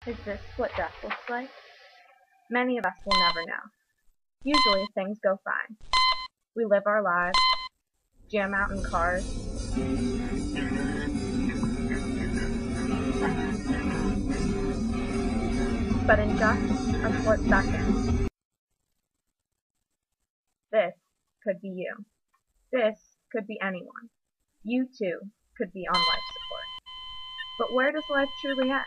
Is this what death looks like? Many of us will never know. Usually things go fine. We live our lives, jam out in cars, but in just a split second, this could be you. This could be anyone. You too could be on life support. But where does life truly end?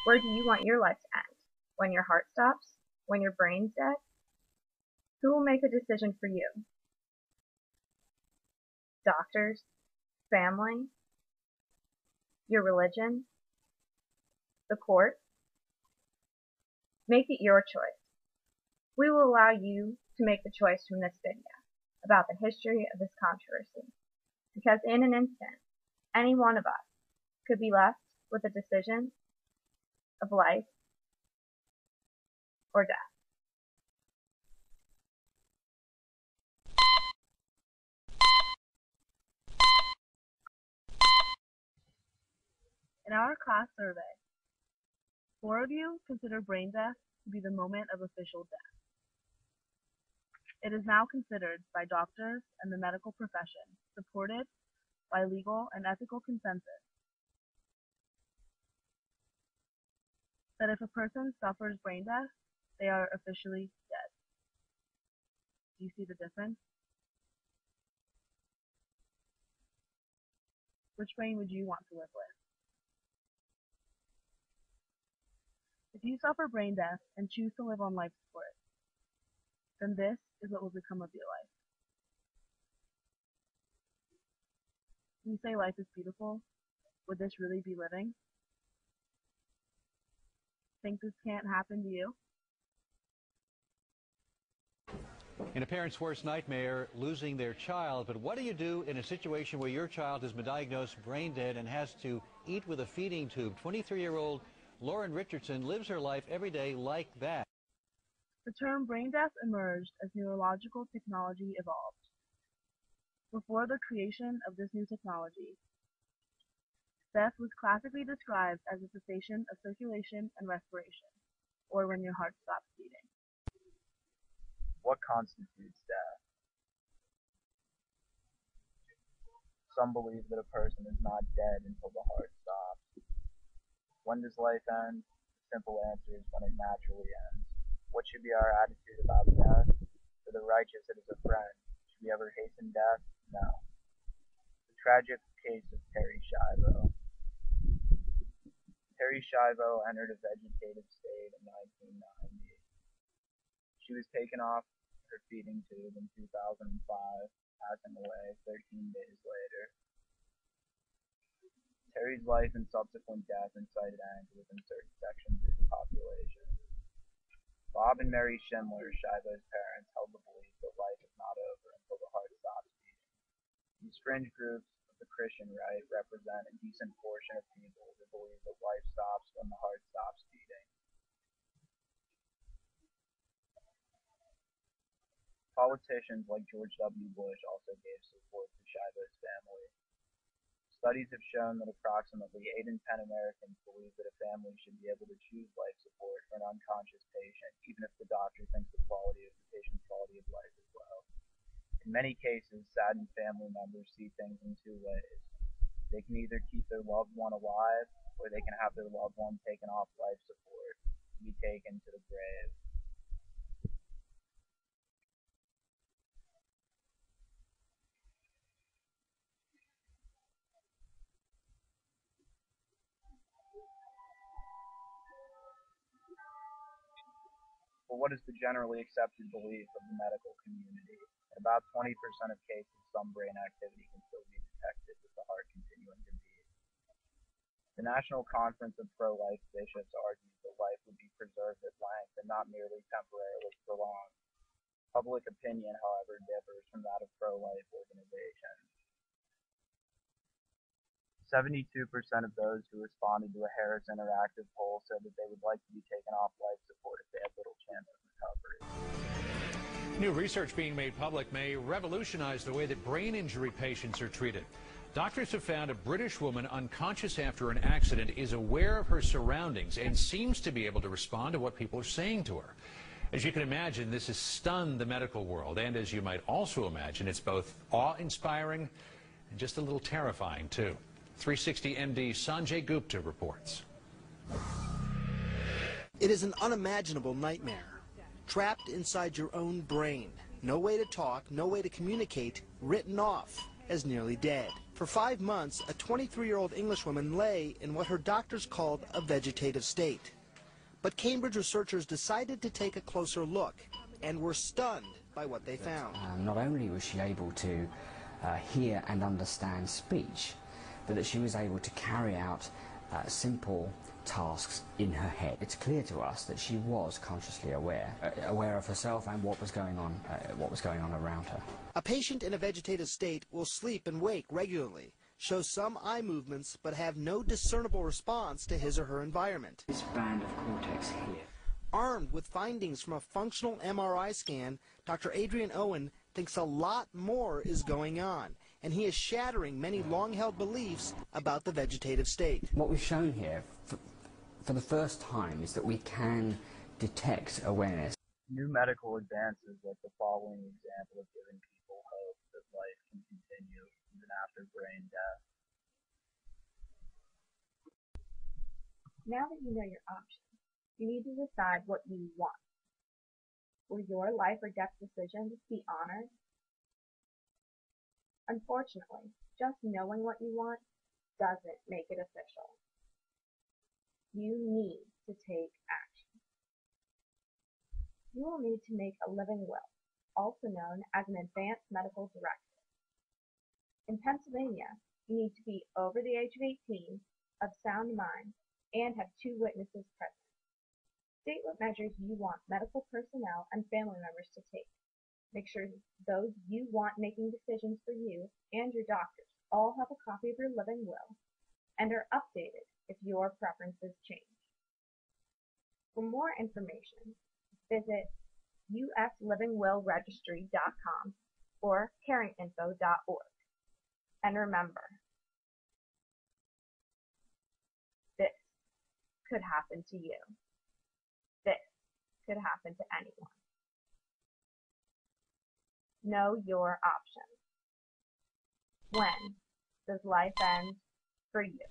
Where do you want your life to end? When your heart stops? When your brain's dead? Who will make a decision for you? Doctors? Family? Your religion? The court? Make it your choice. We will allow you to make the choice from this video about the history of this controversy, because in an instant, any one of us could be left with a decision of life or death. In our class survey, 4 of you consider brain death to be the moment of official death. It is now considered by doctors and the medical profession, supported by legal and ethical consensus, that if a person suffers brain death, they are officially dead. Do you see the difference? Which brain would you want to live with? If you suffer brain death and choose to live on life support, then this is what will become of your life. You say life is beautiful. Would this really be living? Think this can't happen to you? In a parent's worst nightmare, losing their child. But what do you do in a situation where your child has been diagnosed brain dead and has to eat with a feeding tube? 23-year-old Lauren Richardson lives her life every day like that. The term brain death emerged as neurological technology evolved. Before the creation of this new technology, death was classically described as a cessation of circulation and respiration, or when your heart stops beating. What constitutes death? Some believe that a person is not dead until the heart stops. When does life end? The simple answer is when it naturally ends. What should be our attitude about death? For the righteous it is a friend. Should we ever hasten death? No. The tragic case of Terri Schiavo. Terri Schiavo entered a vegetative state in 1990. She was taken off her feeding tube in 2005, passing away 13 days later. Terri's life and subsequent death incited anger within certain sections of the population. Bob and Mary Schindler, Schiavo's parents, held the belief that life is not over until the heart stops beating. These fringe groups of the Christian right represent a decent portion of people who believe that life stops when the heart stops beating. Politicians like George W. Bush also gave support to Schiavo's family. Studies have shown that approximately 8 in 10 Americans believe that a family should be able to choose life support for an unconscious patient, even if the doctor thinks the quality of the patient's quality of life is low. In many cases, saddened family members see things in 2 ways. They can either keep their loved one alive, or they can have their loved one taken off life support to be taken to the grave. But what is the generally accepted belief of the medical community? In about 20% of cases, some brain activity can still be detected with the heart continuing to beat. The National Conference of Pro-Life Bishops argues that life would be preserved at length and not merely temporarily prolonged. Public opinion, however, differs from that of pro-life organizations. 72% of those who responded to a Harris Interactive poll said that they would like to be taken off life support if they had little chance of recovery. New research being made public may revolutionize the way that brain injury patients are treated. Doctors have found a British woman unconscious after an accident is aware of her surroundings and seems to be able to respond to what people are saying to her. As you can imagine, this has stunned the medical world, and as you might also imagine, it's both awe-inspiring and just a little terrifying, too. 360 MD Sanjay Gupta reports. It is an unimaginable nightmare. Trapped inside your own brain. No way to talk, no way to communicate, written off as nearly dead. For 5 months, a 23-year-old Englishwoman lay in what her doctors called a vegetative state. But Cambridge researchers decided to take a closer look and were stunned by what they found. Not only was she able to hear and understand speech, but that she was able to carry out simple tasks in her head. It's clear to us that she was consciously aware of herself and what was going on around her. A patient in a vegetative state will sleep and wake regularly, show some eye movements, but have no discernible response to his or her environment. This band of cortex here. Armed with findings from a functional MRI scan, Dr. Adrian Owen thinks a lot more is going on, and he is shattering many long-held beliefs about the vegetative state. What we've shown here for the first time is that we can detect awareness. New medical advances like the following example of giving people hope that life can continue even after brain death. Now that you know your options, you need to decide what you want. Will your life or death decisions be honored? Unfortunately, just knowing what you want doesn't make it official. You need to take action. You will need to make a living will, also known as an advance medical directive. In Pennsylvania, you need to be over the age of 18, of sound mind, and have 2 witnesses present. State what measures you want medical personnel and family members to take. Make sure those you want making decisions for you and your doctors all have a copy of your living will and are updated if your preferences change. For more information, visit uslivingwillregistry.com or caringinfo.org. And remember, this could happen to you. This could happen to anyone. Know your options. When does life end for you?